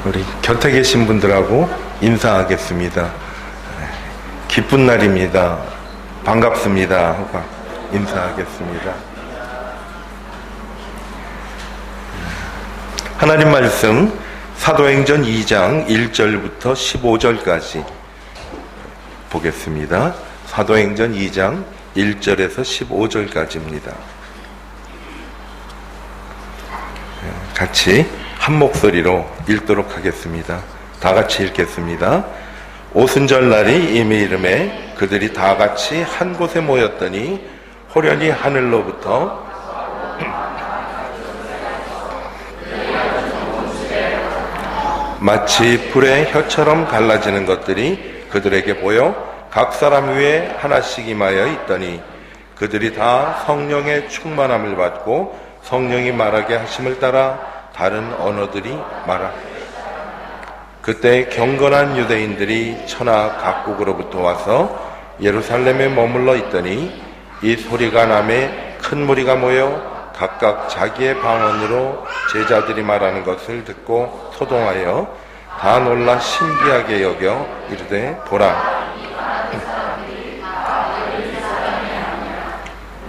우리 곁에 계신 분들하고 인사하겠습니다. 기쁜 날입니다. 반갑습니다 하고 인사하겠습니다. 하나님 말씀 사도행전 2장 1절부터 15절까지 보겠습니다. 사도행전 2장 1절에서 15절까지입니다. 같이 한 목소리로 읽도록 하겠습니다. 다 같이 읽겠습니다. 오순절 날이 이미 이름에 그들이 다 같이 한 곳에 모였더니 호련히 하늘로부터 마치 불의 혀처럼 갈라지는 것들이 그들에게 보여 각 사람 위에 하나씩 임하여 있더니 그들이 다 성령의 충만함을 받고 성령이 말하게 하심을 따라 다른 언어들이 말하. 그때 경건한 유대인들이 천하 각국으로부터 와서 예루살렘에 머물러 있더니 이 소리가 나매 큰 무리가 모여 각각 자기의 방언으로 제자들이 말하는 것을 듣고 소동하여 다 놀라 신기하게 여겨 이르되 보라,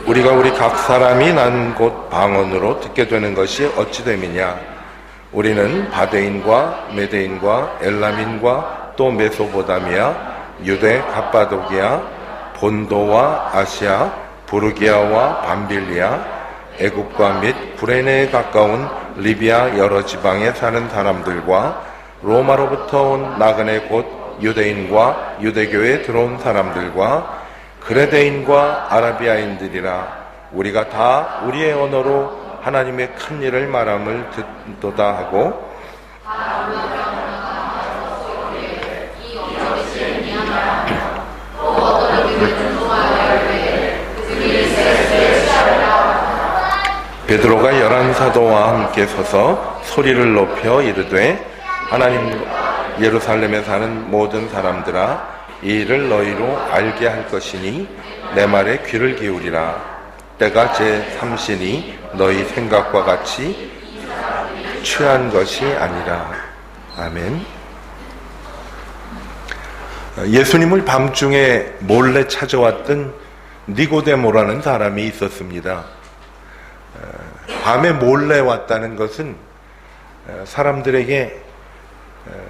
우리가 우리 각 사람이 난 곳 방언으로 듣게 되는 것이 어찌 됨이냐. 우리는 바데인과 메데인과 엘람인과 또 메소보다미아, 유대 갑바도기아, 본도와 아시아, 부르기아와 밤빌리아, 애굽과 및 구레네에 가까운 리비아 여러 지방에 사는 사람들과 로마로부터 온 나그네 곧 유대인과 유대교에 들어온 사람들과 그레데인과 아라비아인들이라 우리가 다 우리의 언어로 하나님의 큰 일을 말함을 듣도다 하고 베드로가 11사도와 함께 서서 소리를 높여 이르되 하나님 예루살렘에 사는 모든 사람들아 이 일을 너희로 알게 할 것이니 내 말에 귀를 기울이라. 때가 제3신이 너희 생각과 같이 취한 것이 아니라. 아멘. 예수님을 밤중에 몰래 찾아왔던 니고데모라는 사람이 있었습니다. 밤에 몰래 왔다는 것은 사람들에게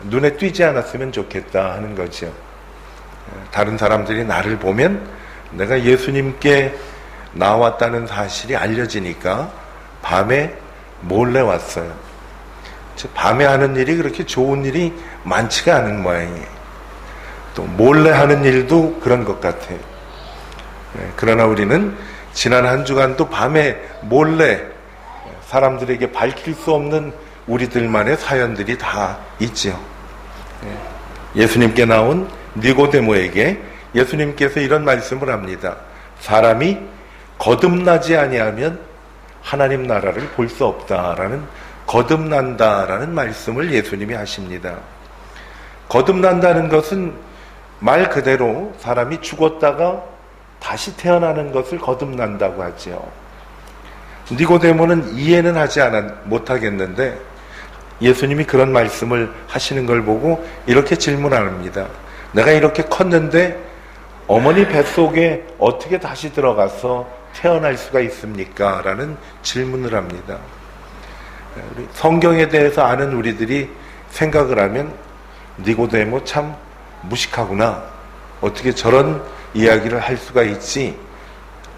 눈에 띄지 않았으면 좋겠다 하는 거죠. 다른 사람들이 나를 보면 내가 예수님께 나왔다는 사실이 알려지니까 밤에 몰래 왔어요. 밤에 하는 일이 그렇게 좋은 일이 많지가 않은 모양이에요. 또 몰래 하는 일도 그런 것 같아요. 그러나 우리는 지난 한 주간도 밤에 몰래 사람들에게 밝힐 수 없는 우리들만의 사연들이 다 있지요. 예수님께 나온 니고데모에게 예수님께서 이런 말씀을 합니다. 사람이 거듭나지 아니하면 하나님 나라를 볼 수 없다라는, 거듭난다라는 말씀을 예수님이 하십니다. 거듭난다는 것은 말 그대로 사람이 죽었다가 다시 태어나는 것을 거듭난다고 하죠. 니고데모는 이해는 하지 못하겠는데 예수님이 그런 말씀을 하시는 걸 보고 이렇게 질문합니다. 내가 이렇게 컸는데 어머니 뱃속에 어떻게 다시 들어가서 태어날 수가 있습니까? 라는 질문을 합니다. 성경에 대해서 아는 우리들이 생각을 하면 니고데모 참 무식하구나. 어떻게 저런 이야기를 할 수가 있지?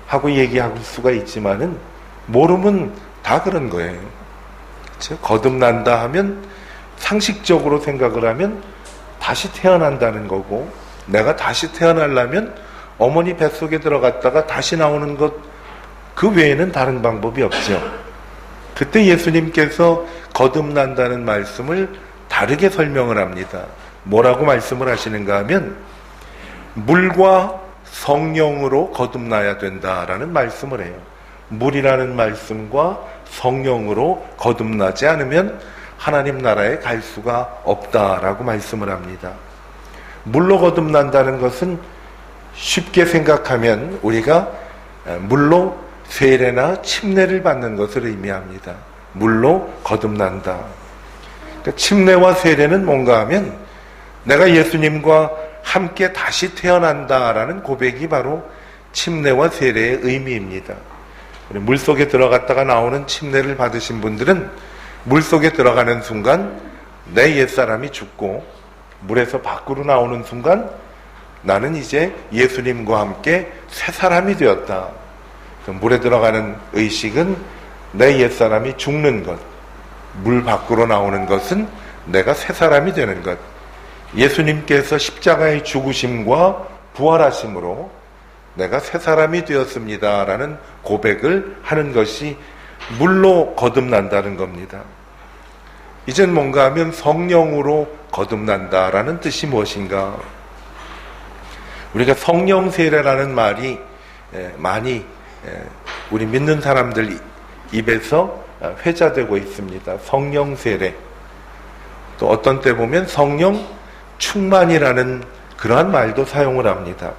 하고 얘기할 수가 있지만은 모르면 다 그런 거예요. 그렇죠? 거듭난다 하면 상식적으로 생각을 하면 다시 태어난다는 거고, 내가 다시 태어나려면 어머니 뱃속에 들어갔다가 다시 나오는 것, 그 외에는 다른 방법이 없죠. 그때 예수님께서 거듭난다는 말씀을 다르게 설명을 합니다. 뭐라고 말씀을 하시는가 하면 물과 성령으로 거듭나야 된다라는 말씀을 해요. 물이라는 말씀과 성령으로 거듭나지 않으면 하나님 나라에 갈 수가 없다라고 말씀을 합니다. 물로 거듭난다는 것은 쉽게 생각하면 우리가 물로 세례나 침례를 받는 것을 의미합니다. 물로 거듭난다. 침례와 세례는 뭔가 하면 내가 예수님과 함께 다시 태어난다라는 고백이 바로 침례와 세례의 의미입니다. 물속에 들어갔다가 나오는 침례를 받으신 분들은 물속에 들어가는 순간 내 옛사람이 죽고 물에서 밖으로 나오는 순간 나는 이제 예수님과 함께 새 사람이 되었다. 물에 들어가는 의식은 내 옛사람이 죽는 것, 물 밖으로 나오는 것은 내가 새 사람이 되는 것. 예수님께서 십자가의 죽으심과 부활하심으로 내가 새 사람이 되었습니다 라는 고백을 하는 것이 물로 거듭난다는 겁니다. 이젠 뭔가 하면 성령으로 거듭난다라는 뜻이 무엇인가? 우리가 성령 세례라는 말이 많이 우리 믿는 사람들 입에서 회자되고 있습니다. 성령 세례. 또 어떤 때 보면 성령 충만이라는 그러한 말도 사용을 합니다.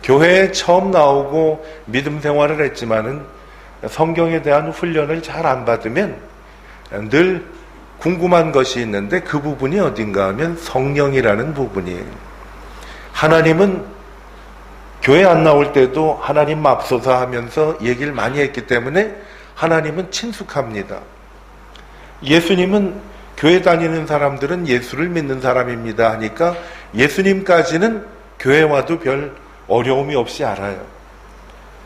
교회에 처음 나오고 믿음 생활을 했지만은 성경에 대한 훈련을 잘 안 받으면 늘 궁금한 것이 있는데 그 부분이 어딘가 하면 성령이라는 부분이에요. 하나님은 교회 안 나올 때도 하나님 맙소사 하면서 얘기를 많이 했기 때문에 하나님은 친숙합니다. 예수님은 교회 다니는 사람들은 예수를 믿는 사람입니다 하니까 예수님까지는 교회 와도 별 어려움이 없이 알아요.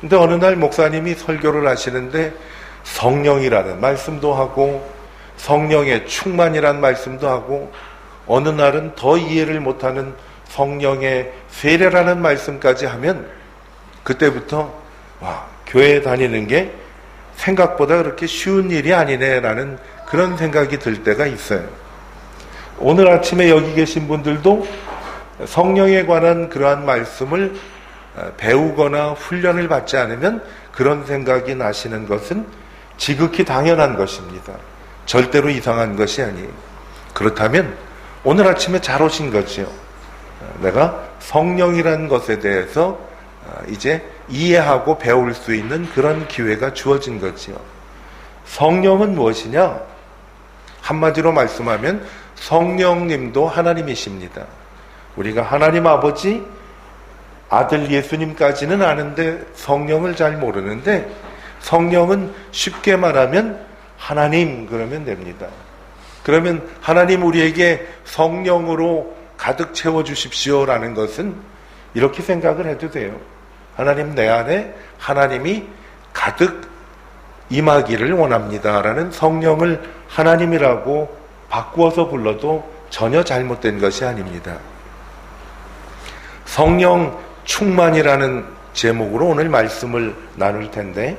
근데 어느 날 목사님이 설교를 하시는데 성령이라는 말씀도 하고 성령의 충만이라는 말씀도 하고 어느 날은 더 이해를 못하는 성령의 세례라는 말씀까지 하면 그때부터 와, 교회에 다니는 게 생각보다 그렇게 쉬운 일이 아니네라는 그런 생각이 들 때가 있어요. 오늘 아침에 여기 계신 분들도 성령에 관한 그러한 말씀을 배우거나 훈련을 받지 않으면 그런 생각이 나시는 것은 지극히 당연한 것입니다. 절대로 이상한 것이 아니에요. 그렇다면 오늘 아침에 잘 오신 거지요. 내가 성령이라는 것에 대해서 이제 이해하고 배울 수 있는 그런 기회가 주어진 거지요. 성령은 무엇이냐? 한마디로 말씀하면 성령님도 하나님이십니다. 우리가 하나님 아버지, 아들 예수님까지는 아는데 성령을 잘 모르는데 성령은 쉽게 말하면 하나님 그러면 됩니다. 그러면 하나님 우리에게 성령으로 가득 채워주십시오라는 것은 이렇게 생각을 해도 돼요. 하나님 내 안에 하나님이 가득 임하기를 원합니다라는 성령을 하나님이라고 바꾸어서 불러도 전혀 잘못된 것이 아닙니다. 성령 충만이라는 제목으로 오늘 말씀을 나눌 텐데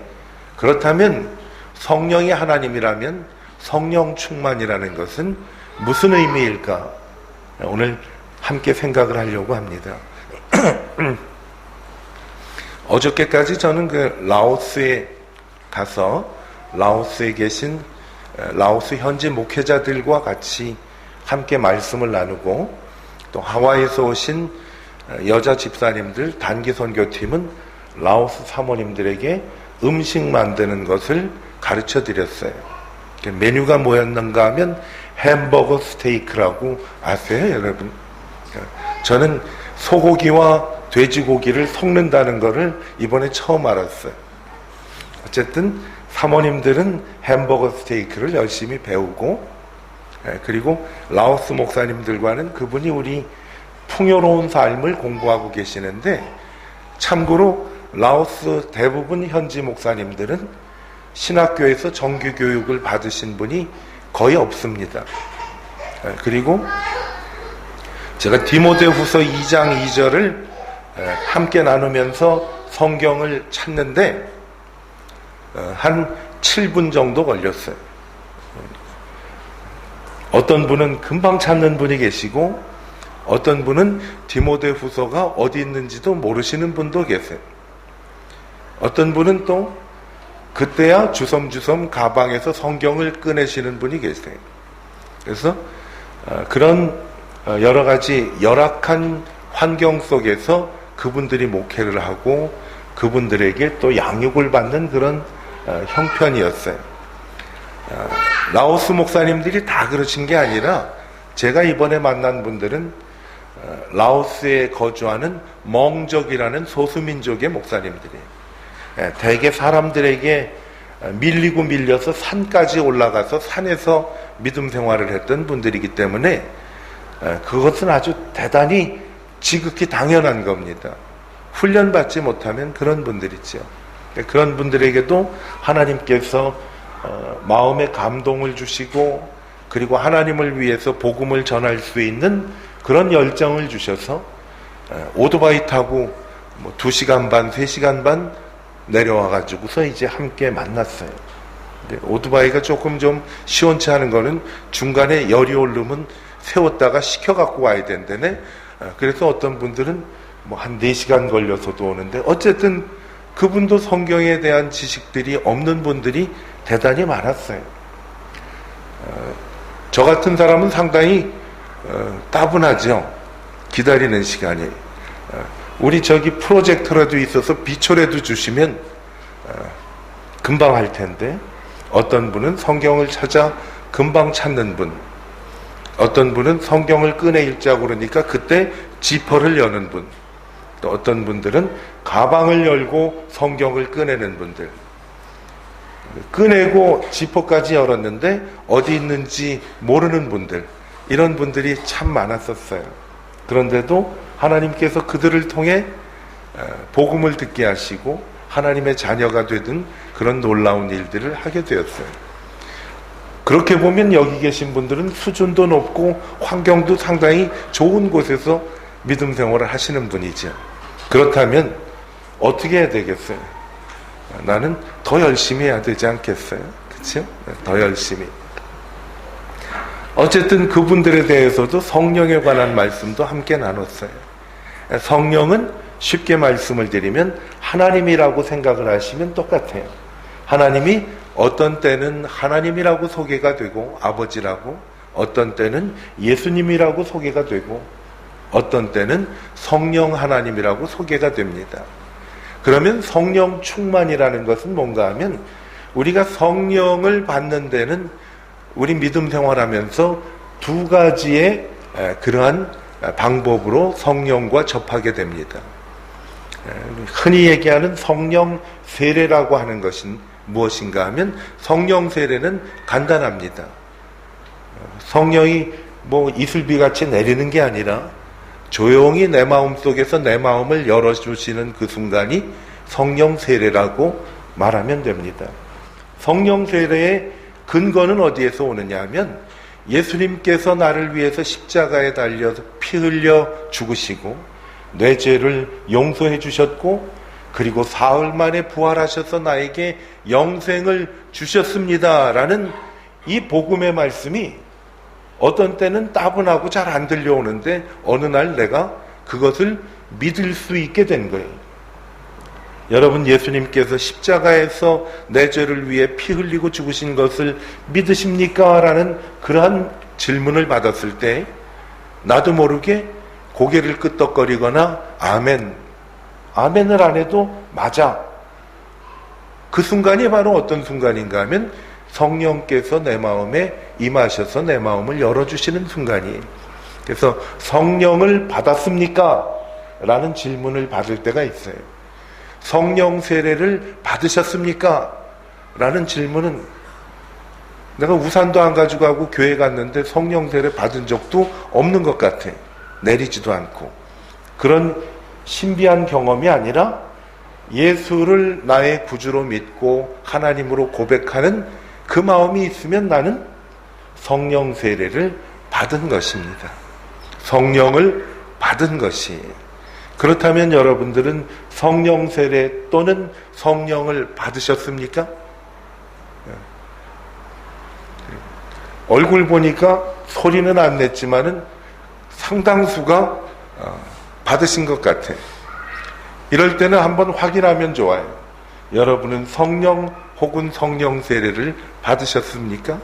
그렇다면 성령이 하나님이라면 성령 충만이라는 것은 무슨 의미일까? 오늘 함께 생각을 하려고 합니다. 어저께까지 저는 그 라오스에 가서 라오스에 계신 라오스 현지 목회자들과 같이 함께 말씀을 나누고 또 하와이에서 오신 여자 집사님들 단기 선교팀은 라오스 사모님들에게 음식 만드는 것을 가르쳐 드렸어요. 메뉴가 뭐였는가 하면 햄버거 스테이크라고 아세요, 여러분? 저는 소고기와 돼지고기를 섞는다는 것을 이번에 처음 알았어요. 어쨌든 사모님들은 햄버거 스테이크를 열심히 배우고 그리고 라오스 목사님들과는 그분이 우리 풍요로운 삶을 공부하고 계시는데 참고로 라오스 대부분 현지 목사님들은 신학교에서 정규교육을 받으신 분이 거의 없습니다. 그리고 제가 디모데후서 2장 2절을 함께 나누면서 성경을 찾는데 한 7분 정도 걸렸어요. 어떤 분은 금방 찾는 분이 계시고 어떤 분은 디모데후서가 어디 있는지도 모르시는 분도 계세요. 어떤 분은 또 그때야 주섬주섬 가방에서 성경을 꺼내시는 분이 계세요. 그래서 그런 여러 가지 열악한 환경 속에서 그분들이 목회를 하고 그분들에게 또 양육을 받는 그런 형편이었어요. 라오스 목사님들이 다 그러신 게 아니라 제가 이번에 만난 분들은 라오스에 거주하는 멍족이라는 소수민족의 목사님들이에요. 대개 사람들에게 밀리고 밀려서 산까지 올라가서 산에서 믿음 생활을 했던 분들이기 때문에 그것은 아주 대단히 지극히 당연한 겁니다. 훈련받지 못하면 그런 분들이죠. 그런 분들에게도 하나님께서 마음의 감동을 주시고 그리고 하나님을 위해서 복음을 전할 수 있는 그런 열정을 주셔서 오토바이 타고 2시간 반, 3시간 반 내려와가지고서 이제 함께 만났어요. 근데 오토바이가 조금 좀 시원치 않은 거는 중간에 열이 오르면 세웠다가 식혀갖고 와야 된다네. 그래서 어떤 분들은 한 4시간 걸려서도 오는데 어쨌든 그분도 성경에 대한 지식들이 없는 분들이 대단히 많았어요. 저 같은 사람은 상당히 따분하죠. 기다리는 시간이. 우리 저기 프로젝터라도 있어서 비초라도 주시면 금방 할 텐데 어떤 분은 성경을 찾아 금방 찾는 분, 어떤 분은 성경을 꺼내 읽자고 그러니까 그때 지퍼를 여는 분, 또 어떤 분들은 가방을 열고 성경을 꺼내는 분들, 꺼내고 지퍼까지 열었는데 어디 있는지 모르는 분들, 이런 분들이 참 많았었어요. 그런데도 하나님께서 그들을 통해 복음을 듣게 하시고 하나님의 자녀가 되든 그런 놀라운 일들을 하게 되었어요. 그렇게 보면 여기 계신 분들은 수준도 높고 환경도 상당히 좋은 곳에서 믿음 생활을 하시는 분이죠. 그렇다면 어떻게 해야 되겠어요? 나는 더 열심히 해야 되지 않겠어요? 그렇죠? 더 열심히. 어쨌든 그분들에 대해서도 성령에 관한 말씀도 함께 나눴어요. 성령은 쉽게 말씀을 드리면 하나님이라고 생각을 하시면 똑같아요. 하나님이 어떤 때는 하나님이라고 소개가 되고 아버지라고, 어떤 때는 예수님이라고 소개가 되고, 어떤 때는 성령 하나님이라고 소개가 됩니다. 그러면 성령 충만이라는 것은 뭔가 하면 우리가 성령을 받는 데는 우리 믿음 생활하면서 두 가지의 그러한 방법으로 성령과 접하게 됩니다. 흔히 얘기하는 성령 세례라고 하는 것은 무엇인가 하면 성령 세례는 간단합니다. 성령이 이슬비같이 내리는 게 아니라 조용히 내 마음 속에서 내 마음을 열어주시는 그 순간이 성령 세례라고 말하면 됩니다. 성령 세례의 근거는 어디에서 오느냐 하면 예수님께서 나를 위해서 십자가에 달려서 피 흘려 죽으시고 내 죄를 용서해 주셨고 그리고 사흘 만에 부활하셔서 나에게 영생을 주셨습니다 라는 이 복음의 말씀이 어떤 때는 따분하고 잘 안 들려오는데 어느 날 내가 그것을 믿을 수 있게 된 거예요. 여러분, 예수님께서 십자가에서 내 죄를 위해 피 흘리고 죽으신 것을 믿으십니까? 라는 그러한 질문을 받았을 때 나도 모르게 고개를 끄덕거리거나 아멘을 안 해도 맞아. 그 순간이 바로 어떤 순간인가 하면 성령께서 내 마음에 임하셔서 내 마음을 열어주시는 순간이에요. 그래서 성령을 받았습니까? 라는 질문을 받을 때가 있어요. 성령 세례를 받으셨습니까? 라는 질문은 내가 우산도 안 가지고 가고 교회 갔는데 성령 세례 받은 적도 없는 것 같아. 내리지도 않고. 그런 신비한 경험이 아니라 예수를 나의 구주로 믿고 하나님으로 고백하는 그 마음이 있으면 나는 성령 세례를 받은 것입니다. 성령을 받은 것이에요. 그렇다면 여러분들은 성령 세례 또는 성령을 받으셨습니까? 얼굴 보니까 소리는 안 냈지만은 상당수가 받으신 것 같아요. 이럴 때는 한번 확인하면 좋아요. 여러분은 성령 혹은 성령 세례를 받으셨습니까?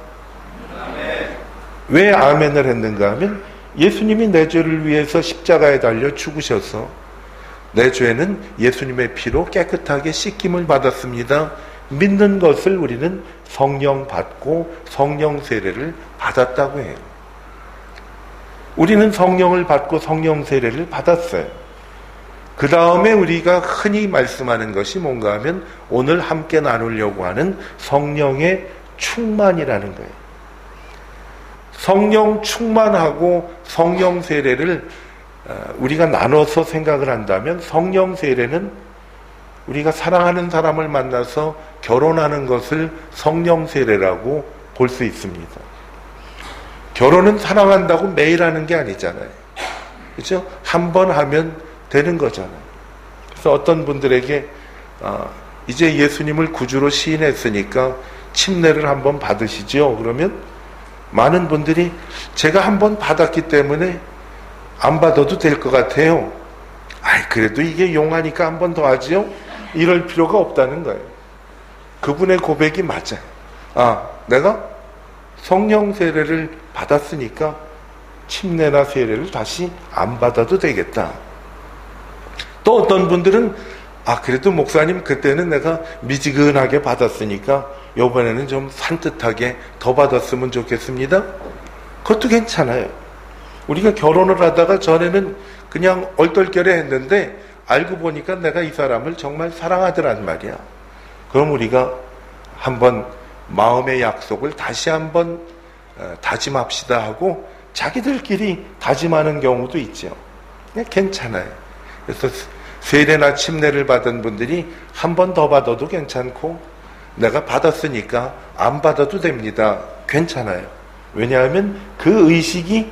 아멘. 왜 아멘을 했는가 하면 예수님이 내 죄를 위해서 십자가에 달려 죽으셔서 내 죄는 예수님의 피로 깨끗하게 씻김을 받았습니다. 믿는 것을 우리는 성령 받고 성령 세례를 받았다고 해요. 우리는 성령을 받고 성령 세례를 받았어요. 그 다음에 우리가 흔히 말씀하는 것이 뭔가 하면 오늘 함께 나누려고 하는 성령의 충만이라는 거예요. 성령 충만하고 성령 세례를 우리가 나눠서 생각을 한다면 성령 세례는 우리가 사랑하는 사람을 만나서 결혼하는 것을 성령 세례라고 볼 수 있습니다. 결혼은 사랑한다고 매일 하는 게 아니잖아요. 그렇죠? 한 번 하면 되는 거잖아요. 그래서 어떤 분들에게 이제 예수님을 구주로 시인했으니까 침례를 한번 받으시죠. 그러면 많은 분들이 제가 한번 받았기 때문에 안 받아도 될 것 같아요. 그래도 이게 용하니까 한 번 더 하지요? 이럴 필요가 없다는 거예요. 그분의 고백이 맞아요. 내가 성령 세례를 받았으니까 침례나 세례를 다시 안 받아도 되겠다. 또 어떤 분들은 그래도 목사님 그때는 내가 미지근하게 받았으니까 이번에는 좀 산뜻하게 더 받았으면 좋겠습니다. 그것도 괜찮아요. 우리가 결혼을 하다가 전에는 그냥 얼떨결에 했는데 알고 보니까 내가 이 사람을 정말 사랑하더란 말이야. 그럼 우리가 한번 마음의 약속을 다시 한번 다짐합시다 하고 자기들끼리 다짐하는 경우도 있죠. 괜찮아요. 그래서 세례나 침례를 받은 분들이 한 번 더 받아도 괜찮고 내가 받았으니까 안 받아도 됩니다. 괜찮아요. 왜냐하면 그 의식이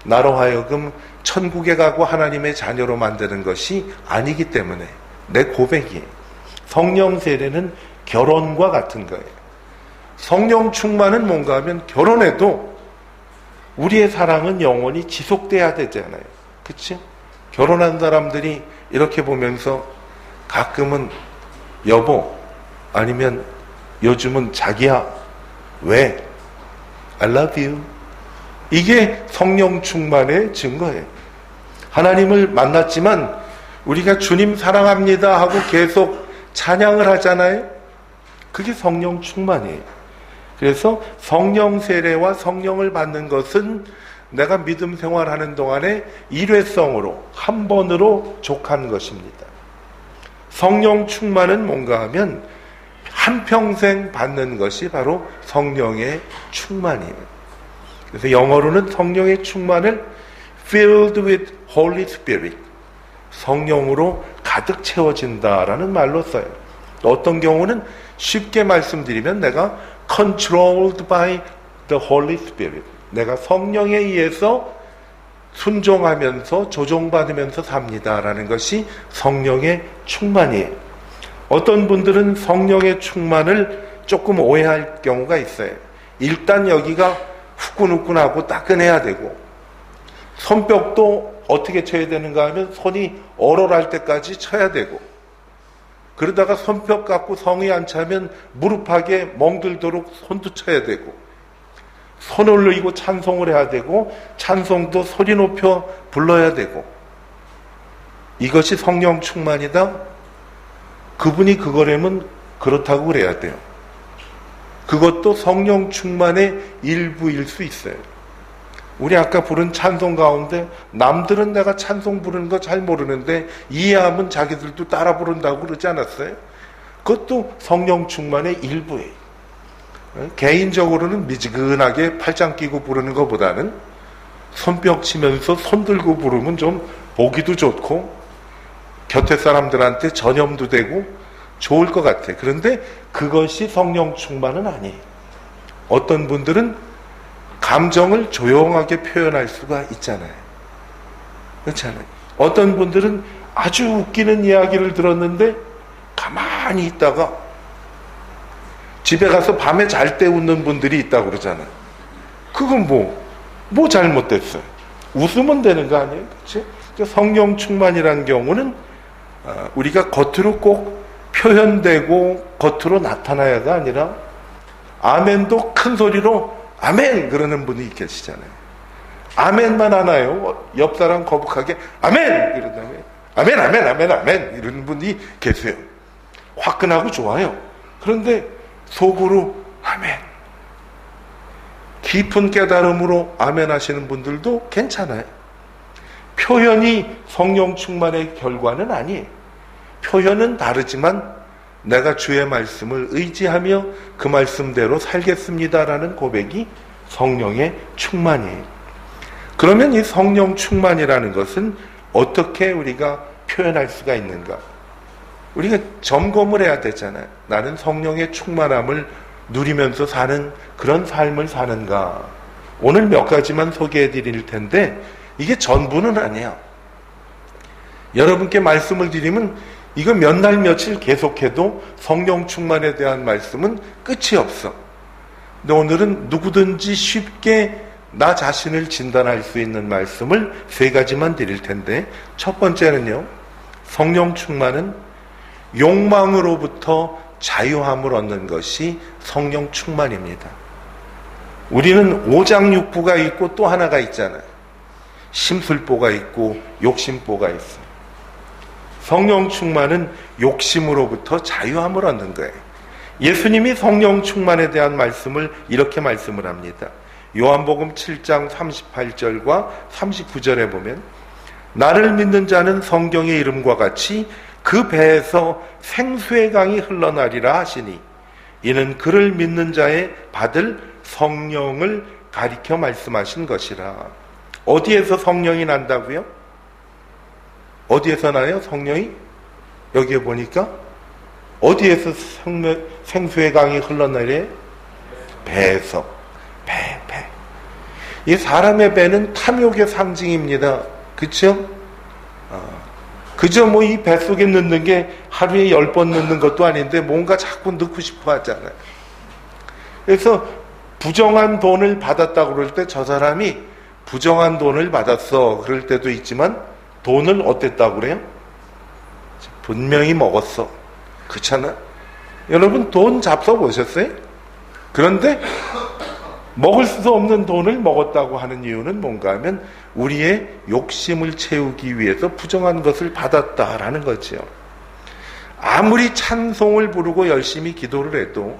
나로 하여금 천국에 가고 하나님의 자녀로 만드는 것이 아니기 때문에 내 고백이에요. 성령 세례는 결혼과 같은 거예요. 성령 충만은 뭔가 하면 결혼해도 우리의 사랑은 영원히 지속돼야 되잖아요. 그치? 결혼한 사람들이 이렇게 보면서 가끔은 여보 아니면 요즘은 자기야 왜? I love you. 이게 성령 충만의 증거예요. 하나님을 만났지만 우리가 주님 사랑합니다 하고 계속 찬양을 하잖아요. 그게 성령 충만이에요. 그래서 성령 세례와 성령을 받는 것은 내가 믿음 생활하는 동안에 일회성으로 한 번으로 족한 것입니다. 성령 충만은 뭔가 하면 한평생 받는 것이 바로 성령의 충만이에요. 그래서 영어로는 성령의 충만을 filled with Holy Spirit, 성령으로 가득 채워진다라는 말로 써요. 또 어떤 경우는 쉽게 말씀드리면 내가 controlled by the Holy Spirit, 내가 성령에 의해서 순종하면서 조종받으면서 삽니다라는 것이 성령의 충만이에요. 어떤 분들은 성령의 충만을 조금 오해할 경우가 있어요. 일단 여기가 후끈후끈하고 따끈해야 되고 손뼉도 어떻게 쳐야 되는가 하면 손이 얼얼할 때까지 쳐야 되고 그러다가 손뼉 갖고 성이 안 차면 무릎하게 멍들도록 손도 쳐야 되고 손을 올리고 찬송을 해야 되고 찬송도 소리 높여 불러야 되고 이것이 성령 충만이다? 그분이 그거라면 그렇다고 그래야 돼요. 그것도 성령 충만의 일부일 수 있어요. 우리 아까 부른 찬송 가운데 남들은 내가 찬송 부르는 거 잘 모르는데 이해하면 자기들도 따라 부른다고 그러지 않았어요? 그것도 성령 충만의 일부예요. 개인적으로는 미지근하게 팔짱 끼고 부르는 것보다는 손뼉 치면서 손 들고 부르면 좀 보기도 좋고 곁에 사람들한테 전염도 되고 좋을 것 같아. 그런데 그것이 성령 충만은 아니에요. 어떤 분들은 감정을 조용하게 표현할 수가 있잖아요. 그렇잖아요. 어떤 분들은 아주 웃기는 이야기를 들었는데 가만히 있다가 집에 가서 밤에 잘 때 웃는 분들이 있다고 그러잖아요. 그건 뭐 잘못됐어요? 웃으면 되는 거 아니에요? 그렇지? 성령 충만이라는 경우는 우리가 겉으로 꼭 표현되고 겉으로 나타나야가 아니라 아멘도 큰 소리로 아멘 그러는 분이 계시잖아요. 아멘만 하나요? 옆 사람 거북하게 아멘 이런 다음에 아멘 아멘 아멘 아멘 이러는 분이 계세요. 화끈하고 좋아요. 그런데 속으로 아멘, 깊은 깨달음으로 아멘 하시는 분들도 괜찮아요. 표현이 성령 충만의 결과는 아니에요. 표현은 다르지만 내가 주의 말씀을 의지하며 그 말씀대로 살겠습니다라는 고백이 성령의 충만이에요. 그러면 이 성령 충만이라는 것은 어떻게 우리가 표현할 수가 있는가? 우리가 점검을 해야 되잖아요. 나는 성령의 충만함을 누리면서 사는 그런 삶을 사는가? 오늘 몇 가지만 소개해 드릴 텐데 이게 전부는 아니에요. 여러분께 말씀을 드리면 이거 몇 날 며칠 계속해도 성령 충만에 대한 말씀은 끝이 없어. 근데 오늘은 누구든지 쉽게 나 자신을 진단할 수 있는 말씀을 3가지만 드릴 텐데, 첫 번째는요, 성령 충만은 욕망으로부터 자유함을 얻는 것이 성령 충만입니다. 우리는 오장육부가 있고 또 하나가 있잖아요. 심술보가 있고 욕심보가 있어요. 성령 충만은 욕심으로부터 자유함을 얻는 거예요. 예수님이 성령 충만에 대한 말씀을 이렇게 말씀을 합니다. 요한복음 7장 38절과 39절에 보면 나를 믿는 자는 성경의 이름과 같이 그 배에서 생수의 강이 흘러나리라 하시니 이는 그를 믿는 자의 받을 성령을 가리켜 말씀하신 것이라. 어디에서 성령이 난다고요? 어디에서 나요? 성령이? 여기에 보니까 어디에서 생수의 강이 흘러나려? 배에서. 배. 이 사람의 배는 탐욕의 상징입니다. 그쵸? 그저 뭐 이 뱃속에 넣는 게 하루에 10번 넣는 것도 아닌데 뭔가 자꾸 넣고 싶어 하잖아요. 그래서 부정한 돈을 받았다고 그럴 때 저 사람이 부정한 돈을 받았어 그럴 때도 있지만 돈을 어땠다고 그래요? 분명히 먹었어. 그렇잖아. 여러분 돈 잡숴 보셨어요? 그런데 먹을 수 없는 돈을 먹었다고 하는 이유는 뭔가 하면 우리의 욕심을 채우기 위해서 부정한 것을 받았다라는 거죠. 아무리 찬송을 부르고 열심히 기도를 해도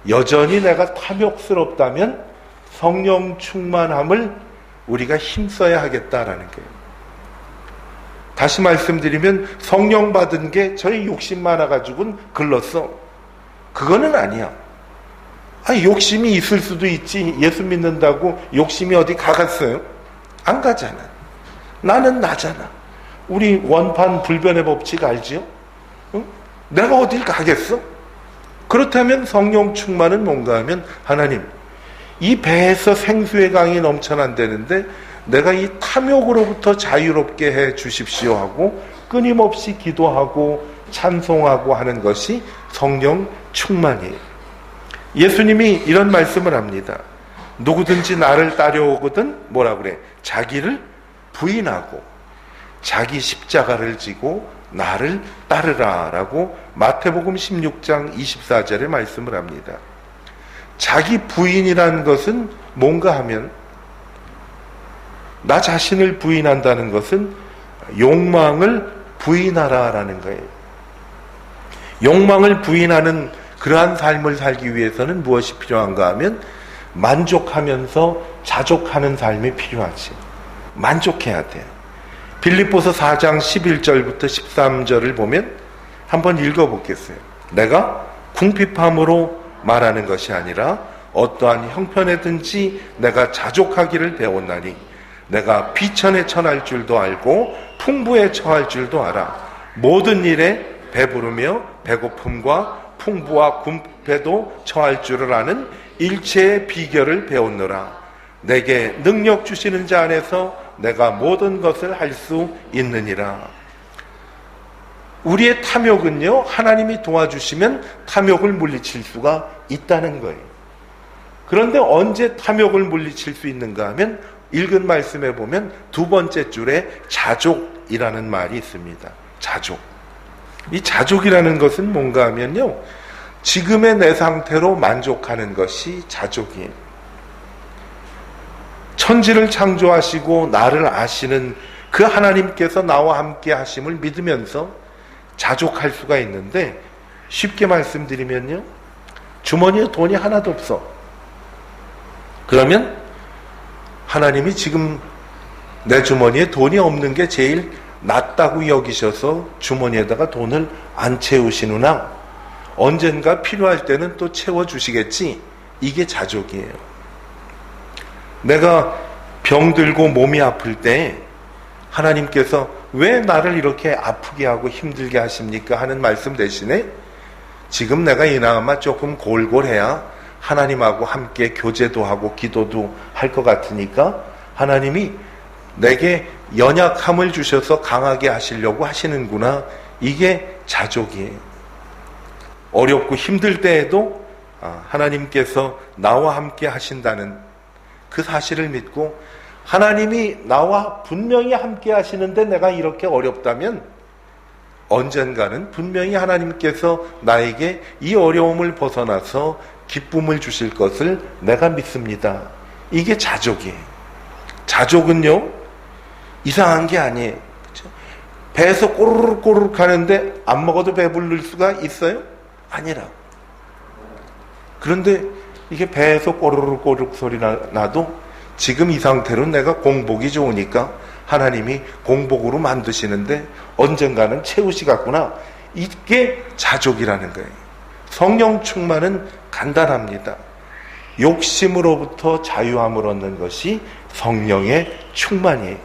여전히 내가 탐욕스럽다면 성령 충만함을 우리가 힘써야 하겠다라는 거예요. 다시 말씀드리면 성령 받은 게 저희 욕심 많아가지고는 글렀어. 그거는 아니야. 욕심이 있을 수도 있지. 예수 믿는다고 욕심이 어디 가갔어요? 안 가잖아. 나는 나잖아. 우리 원판 불변의 법칙 알지요? 응? 내가 어딜 가겠어? 그렇다면 성령 충만은 뭔가 하면 하나님, 이 배에서 생수의 강이 넘쳐난다는데 내가 이 탐욕으로부터 자유롭게 해 주십시오 하고 끊임없이 기도하고 찬송하고 하는 것이 성령 충만이에요. 예수님이 이런 말씀을 합니다. 누구든지 나를 따려오거든 뭐라 그래? 자기를 부인하고 자기 십자가를 지고 나를 따르라 라고 마태복음 16장 24절에 말씀을 합니다. 자기 부인이라는 것은 뭔가 하면 나 자신을 부인한다는 것은 욕망을 부인하라라는 거예요. 욕망을 부인하는 그러한 삶을 살기 위해서는 무엇이 필요한가 하면 만족하면서 자족하는 삶이 필요하지. 만족해야 돼. 빌립보서 4장 11절부터 13절을 보면 한번 읽어보겠어요. 내가 궁핍함으로 말하는 것이 아니라 어떠한 형편에든지 내가 자족하기를 배웠나니 내가 비천에 처할 줄도 알고 풍부에 처할 줄도 알아. 모든 일에 배부르며 배고픔과 풍부와 궁핍에도 처할 줄을 아는 일체의 비결을 배웠노라. 내게 능력 주시는 자 안에서 내가 모든 것을 할 수 있느니라. 우리의 탐욕은요, 하나님이 도와주시면 탐욕을 물리칠 수가 있다는 거예요. 그런데 언제 탐욕을 물리칠 수 있는가 하면 읽은 말씀에 보면 2번째 줄에 자족이라는 말이 있습니다. 자족. 이 자족이라는 것은 뭔가 하면요, 지금의 내 상태로 만족하는 것이 자족이에요. 천지를 창조하시고 나를 아시는 그 하나님께서 나와 함께 하심을 믿으면서 자족할 수가 있는데, 쉽게 말씀드리면요, 주머니에 돈이 하나도 없어. 그러면 하나님이 지금 내 주머니에 돈이 없는 게 제일 낫다고 여기셔서 주머니에다가 돈을 안 채우시느나 언젠가 필요할 때는 또 채워주시겠지. 이게 자족이에요. 내가 병들고 몸이 아플 때 하나님께서 왜 나를 이렇게 아프게 하고 힘들게 하십니까? 하는 말씀 대신에 지금 내가 이나마 조금 골골해야 하나님하고 함께 교제도 하고 기도도 할 것 같으니까 하나님이 내게 연약함을 주셔서 강하게 하시려고 하시는구나. 이게 자족이에요. 어렵고 힘들 때에도 하나님께서 나와 함께 하신다는 그 사실을 믿고 하나님이 나와 분명히 함께 하시는데 내가 이렇게 어렵다면 언젠가는 분명히 하나님께서 나에게 이 어려움을 벗어나서 기쁨을 주실 것을 내가 믿습니다. 이게 자족이에요. 자족은요, 이상한 게 아니에요. 그렇죠? 배에서 꼬르륵 꼬르륵 하는데 안 먹어도 배부를 수가 있어요? 아니라. 그런데 이게 배에서 꼬르륵 꼬르륵 소리 나도 지금 이 상태로 내가 공복이 좋으니까 하나님이 공복으로 만드시는데 언젠가는 채우시겠구나. 이게 자족이라는 거예요. 성령 충만은 간단합니다. 욕심으로부터 자유함을 얻는 것이 성령의 충만이에요.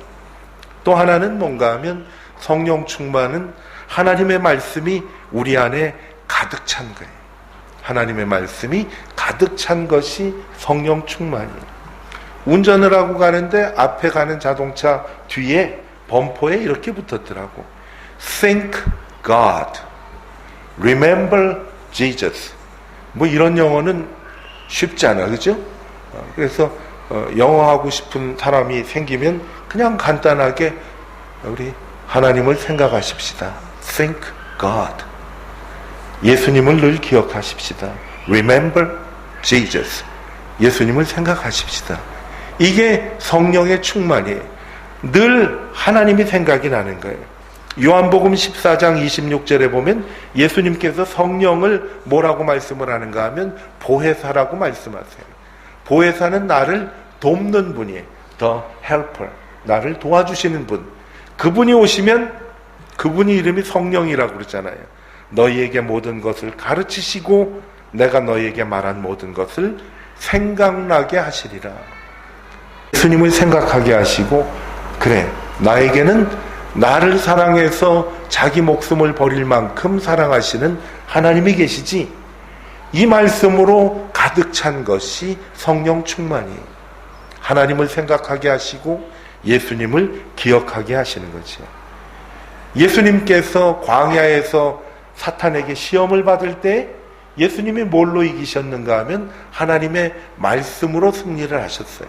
또 하나는 뭔가 하면 성령 충만은 하나님의 말씀이 우리 안에 가득 찬 거예요. 하나님의 말씀이 가득 찬 것이 성령 충만이에요. 운전을 하고 가는데 앞에 가는 자동차 뒤에 범퍼에 이렇게 붙었더라고. Thank God. Remember Jesus. 뭐 이런 영어는 쉽지 않아, 그죠? 그래서 영어 하고 싶은 사람이 생기면 그냥 간단하게 우리 하나님을 생각하십시다. Thank God. 예수님을 늘 기억하십시다. Remember Jesus. 예수님을 생각하십시다. 이게 성령의 충만이에요. 늘 하나님이 생각이 나는 거예요. 요한복음 14장 26절에 보면 예수님께서 성령을 뭐라고 말씀을 하는가 하면 보혜사라고 말씀하세요. 보혜사는 나를 돕는 분이에요. The helper. 나를 도와주시는 분. 그분이 오시면 그분이 이름이 성령이라고 그러잖아요. 너희에게 모든 것을 가르치시고 내가 너희에게 말한 모든 것을 생각나게 하시리라. 예수님을 생각하게 하시고 그래 나에게는 나를 사랑해서 자기 목숨을 버릴 만큼 사랑하시는 하나님이 계시지. 이 말씀으로 가득 찬 것이 성령 충만이에요. 하나님을 생각하게 하시고 예수님을 기억하게 하시는 거죠. 예수님께서 광야에서 사탄에게 시험을 받을 때 예수님이 뭘로 이기셨는가 하면 하나님의 말씀으로 승리를 하셨어요.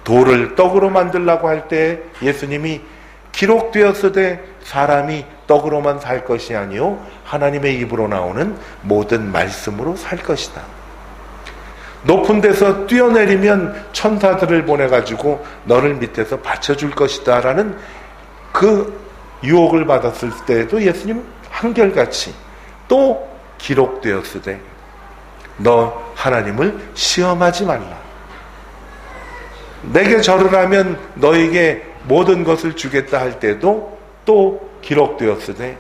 돌을 떡으로 만들라고 할 때 예수님이 기록되었으되 사람이 떡으로만 살 것이 아니요 하나님의 입으로 나오는 모든 말씀으로 살 것이다. 높은 데서 뛰어내리면 천사들을 보내가지고 너를 밑에서 받쳐줄 것이다 라는 그 유혹을 받았을 때에도 예수님 한결같이 또 기록되었으되 너 하나님을 시험하지 말라. 내게 절을 하면 너에게 모든 것을 주겠다 할 때도 또 기록되었으되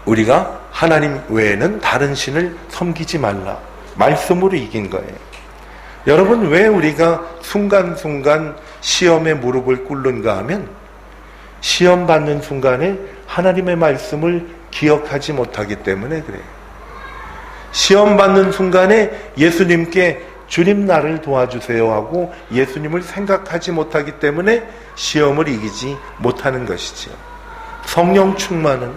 우리가 하나님 외에는 다른 신을 섬기지 말라. 말씀으로 이긴 거예요. 여러분 왜 우리가 순간순간 시험에 무릎을 꿇는가 하면 시험 받는 순간에 하나님의 말씀을 기억하지 못하기 때문에 그래요. 시험 받는 순간에 예수님께 주님 나를 도와주세요 하고 예수님을 생각하지 못하기 때문에 시험을 이기지 못하는 것이지요. 성령 충만은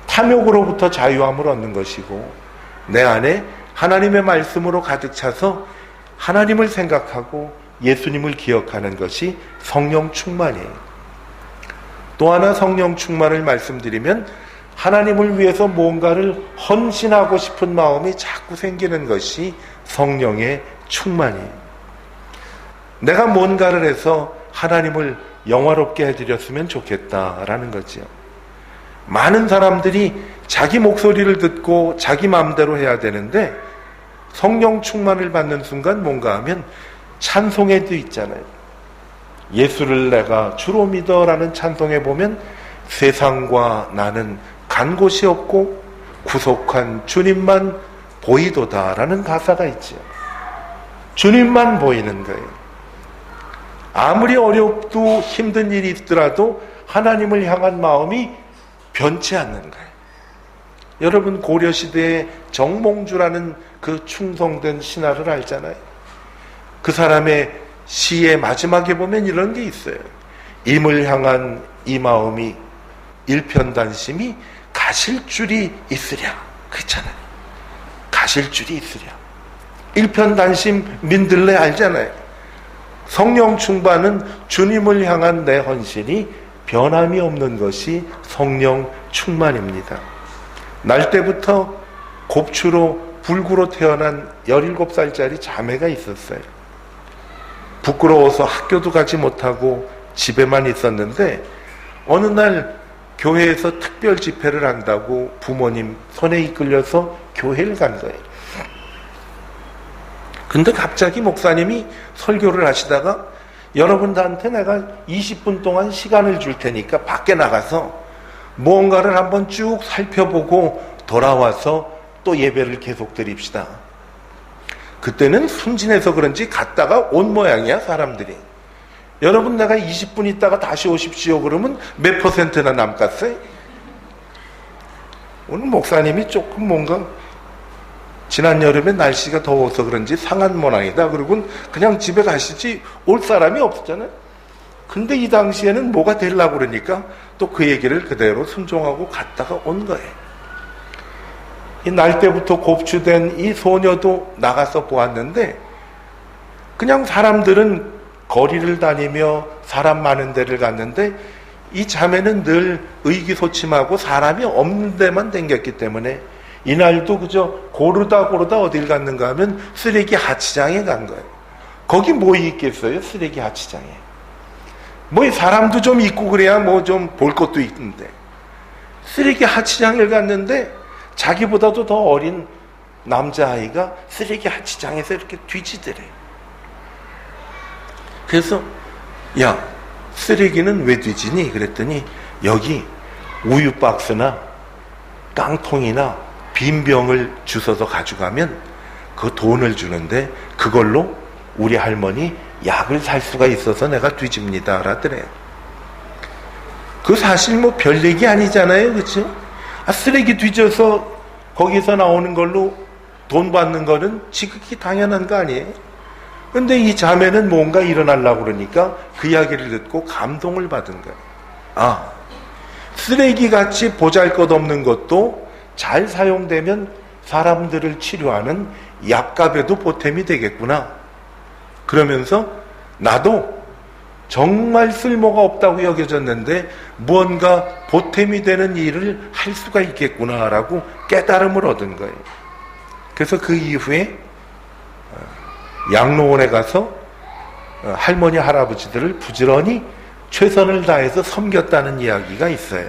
탐욕으로부터 자유함을 얻는 것이고 내 안에 하나님의 말씀으로 가득 차서 하나님을 생각하고 예수님을 기억하는 것이 성령 충만이에요. 또 하나 성령 충만을 말씀드리면 하나님을 위해서 뭔가를 헌신하고 싶은 마음이 자꾸 생기는 것이 성령의 충만이에요. 내가 뭔가를 해서 하나님을 영화롭게 해드렸으면 좋겠다라는 거지요. 많은 사람들이 자기 목소리를 듣고 자기 마음대로 해야 되는데 성령 충만을 받는 순간 뭔가 하면 찬송에도 있잖아요. 예수를 내가 주로 믿어라는 찬송에 보면 세상과 나는 간 곳이 없고 구속한 주님만 보이도다라는 가사가 있죠. 주님만 보이는 거예요. 아무리 어렵고 힘든 일이 있더라도 하나님을 향한 마음이 변치 않는 거예요. 여러분 고려시대의 정몽주라는 그 충성된 신하를 알잖아요. 그 사람의 시의 마지막에 보면 이런 게 있어요. 임을 향한 이 마음이 일편단심이 가실 줄이 있으랴. 그렇잖아요. 가실 줄이 있으랴. 일편단심 민들레 알잖아요. 성령 충만은 주님을 향한 내 헌신이 변함이 없는 것이 성령 충만입니다. 날 때부터 곱추로 불구로 태어난 17살짜리 자매가 있었어요. 부끄러워서 학교도 가지 못하고 집에만 있었는데 어느 날 교회에서 특별 집회를 한다고 부모님 손에 이끌려서 교회를 간 거예요. 근데 갑자기 목사님이 설교를 하시다가 여러분들한테 내가 20분 동안 시간을 줄 테니까 밖에 나가서 무언가를 한번 쭉 살펴보고 돌아와서 또 예배를 계속 드립시다. 그때는 순진해서 그런지 갔다가 온 모양이야 사람들이. 여러분 내가 20분 있다가 다시 오십시오 그러면 몇 %나 남겠어요? 오늘 목사님이 조금 뭔가 지난 여름에 날씨가 더워서 그런지 상한 모양이다 그러고 그냥 집에 가시지 올 사람이 없었잖아요. 근데 이 당시에는 뭐가 되려고 그러니까 또 그 얘기를 그대로 순종하고 갔다가 온 거예요. 이 날 때부터 곱추된 이 소녀도 나가서 보았는데 그냥 사람들은 거리를 다니며 사람 많은 데를 갔는데 이 자매는 늘 의기소침하고 사람이 없는 데만 댕겼기 때문에 이날도 그저 고르다 어딜 갔는가 하면 쓰레기 하치장에 간 거예요. 거기 뭐 있겠어요? 쓰레기 하치장에. 뭐 사람도 좀 있고 그래야 뭐 좀 볼 것도 있는데 쓰레기 하치장을 갔는데 자기보다도 더 어린 남자아이가 쓰레기 하치장에서 이렇게 뒤지더래. 그래서 야 쓰레기는 왜 뒤지니? 그랬더니 여기 우유 박스나 깡통이나 빈 병을 주워서 가져가면 그 돈을 주는데 그걸로 우리 할머니 약을 살 수가 있어서 내가 뒤집니다 라더래. 그 사실 뭐 별 얘기 아니잖아요. 그렇죠? 쓰레기 뒤져서 거기서 나오는 걸로 돈 받는 거는 지극히 당연한 거 아니에요? 근데 이 자매는 뭔가 일어나려고 그러니까 그 이야기를 듣고 감동을 받은 거예요. 쓰레기같이 보잘것없는 것도 잘 사용되면 사람들을 치료하는 약값에도 보탬이 되겠구나. 그러면서 나도 정말 쓸모가 없다고 여겨졌는데 무언가 보탬이 되는 일을 할 수가 있겠구나라고 깨달음을 얻은 거예요. 그래서 그 이후에 양로원에 가서 할머니 할아버지들을 부지런히 최선을 다해서 섬겼다는 이야기가 있어요.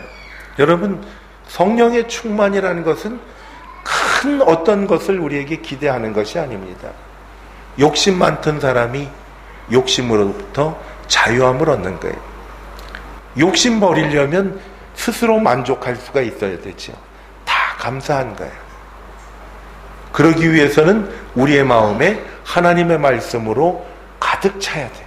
여러분 성령의 충만이라는 것은 큰 어떤 것을 우리에게 기대하는 것이 아닙니다. 욕심 많던 사람이 욕심으로부터 자유함을 얻는 거예요. 욕심 버리려면 스스로 만족할 수가 있어야 되죠. 다 감사한 거예요. 그러기 위해서는 우리의 마음에 하나님의 말씀으로 가득 차야 돼요.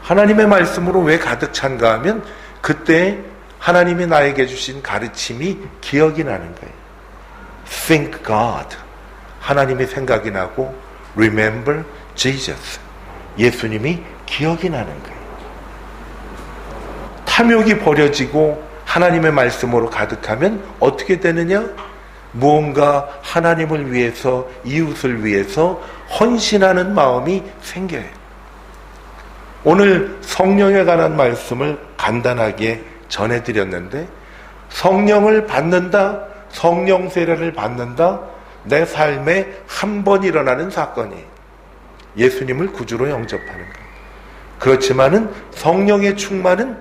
하나님의 말씀으로 왜 가득 찬가 하면 그때 하나님이 나에게 주신 가르침이 기억이 나는 거예요. Think God. 하나님이 생각이 나고 Remember Jesus. 예수님이 기억이 나는 거예요. 탐욕이 버려지고 하나님의 말씀으로 가득하면 어떻게 되느냐? 무언가 하나님을 위해서 이웃을 위해서 헌신하는 마음이 생겨요. 오늘 성령에 관한 말씀을 간단하게 전해드렸는데 성령을 받는다, 성령 세례를 받는다, 내 삶에 한 번 일어나는 사건이에요. 예수님을 구주로 영접하는 것. 그렇지만은 성령의 충만은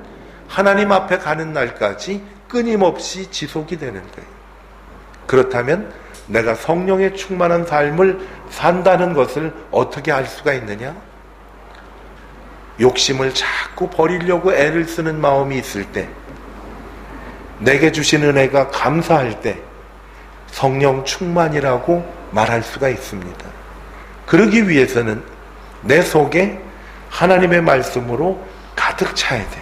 하나님 앞에 가는 날까지 끊임없이 지속이 되는 거예요. 그렇다면 내가 성령에 충만한 삶을 산다는 것을 어떻게 알 수가 있느냐? 욕심을 자꾸 버리려고 애를 쓰는 마음이 있을 때, 내게 주신 은혜가 감사할 때 성령 충만이라고 말할 수가 있습니다. 그러기 위해서는 내 속에 하나님의 말씀으로 가득 차야 돼.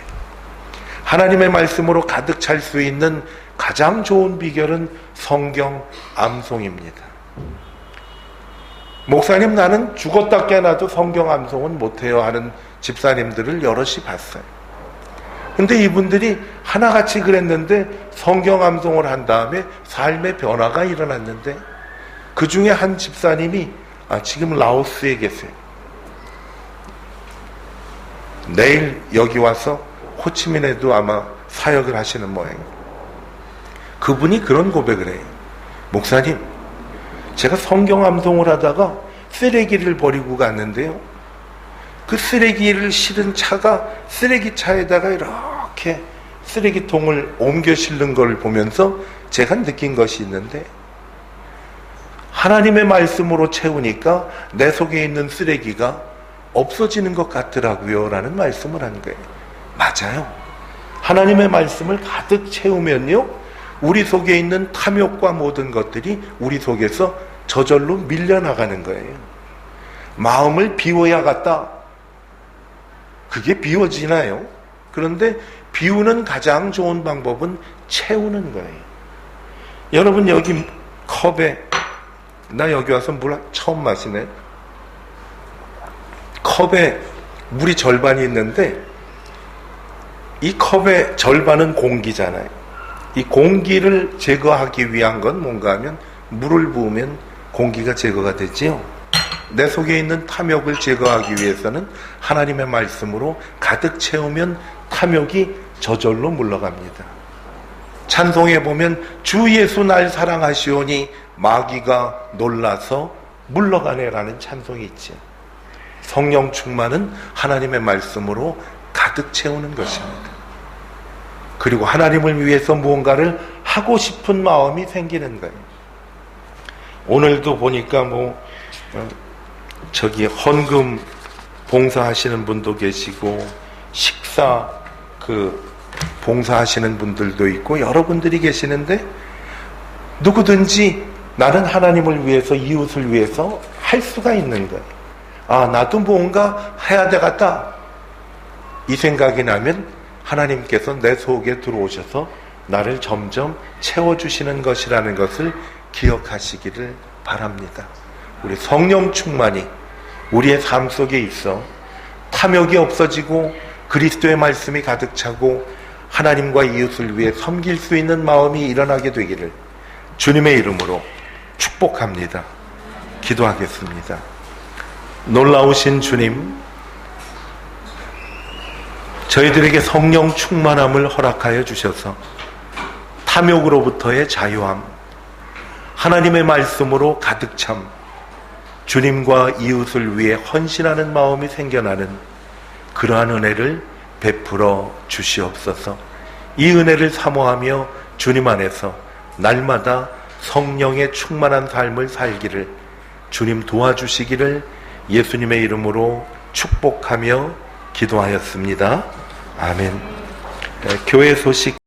하나님의 말씀으로 가득 찰 수 있는 가장 좋은 비결은 성경 암송입니다. 목사님, 나는 죽었다 깨어나도 성경 암송은 못해요 하는 집사님들을 여럿이 봤어요. 근데 이분들이 하나같이 그랬는데 성경 암송을 한 다음에 삶의 변화가 일어났는데, 그 중에 한 집사님이 지금 라오스에 계세요. 내일 여기 와서 호치민에도 아마 사역을 하시는 모양이에요. 그분이 그런 고백을 해요. 목사님, 제가 성경 암송을 하다가 쓰레기를 버리고 갔는데요, 그 쓰레기를 실은 차가 쓰레기차에다가 이렇게 쓰레기통을 옮겨 실는 걸 보면서 제가 느낀 것이 있는데, 하나님의 말씀으로 채우니까 내 속에 있는 쓰레기가 없어지는 것 같더라고요 라는 말씀을 한 거예요. 맞아요. 하나님의 말씀을 가득 채우면요, 우리 속에 있는 탐욕과 모든 것들이 우리 속에서 저절로 밀려나가는 거예요. 마음을 비워야겠다. 그게 비워지나요? 그런데 비우는 가장 좋은 방법은 채우는 거예요. 여러분, 여기 컵에, 나 여기 와서 물 처음 마시네. 컵에 물이 절반이 있는데 이 컵의 절반은 공기잖아요. 이 공기를 제거하기 위한 건 뭔가 하면 물을 부으면 공기가 제거가 되지요. 내 속에 있는 탐욕을 제거하기 위해서는 하나님의 말씀으로 가득 채우면 탐욕이 저절로 물러갑니다. 찬송에 보면 주 예수 날 사랑하시오니 마귀가 놀라서 물러가네라는 찬송이 있죠. 성령 충만은 하나님의 말씀으로 가득 채우는 것입니다. 그리고 하나님을 위해서 무언가를 하고 싶은 마음이 생기는 거예요. 오늘도 보니까 헌금 봉사하시는 분도 계시고, 식사 봉사하시는 분들도 있고, 여러분들이 계시는데, 누구든지 나는 하나님을 위해서, 이웃을 위해서 할 수가 있는 거예요. 나도 뭔가 해야 되겠다, 이 생각이 나면 하나님께서 내 속에 들어오셔서 나를 점점 채워주시는 것이라는 것을 기억하시기를 바랍니다. 우리 성령 충만이 우리의 삶 속에 있어 탐욕이 없어지고 그리스도의 말씀이 가득 차고 하나님과 이웃을 위해 섬길 수 있는 마음이 일어나게 되기를 주님의 이름으로 축복합니다. 기도하겠습니다. 놀라우신 주님, 저희들에게 성령 충만함을 허락하여 주셔서 탐욕으로부터의 자유함, 하나님의 말씀으로 가득 참 주님과 이웃을 위해 헌신하는 마음이 생겨나는 그러한 은혜를 베풀어 주시옵소서. 이 은혜를 사모하며 주님 안에서 날마다 성령의 충만한 삶을 살기를 주님 도와주시기를 예수님의 이름으로 축복하며 기도하였습니다. 아멘. 교회 소식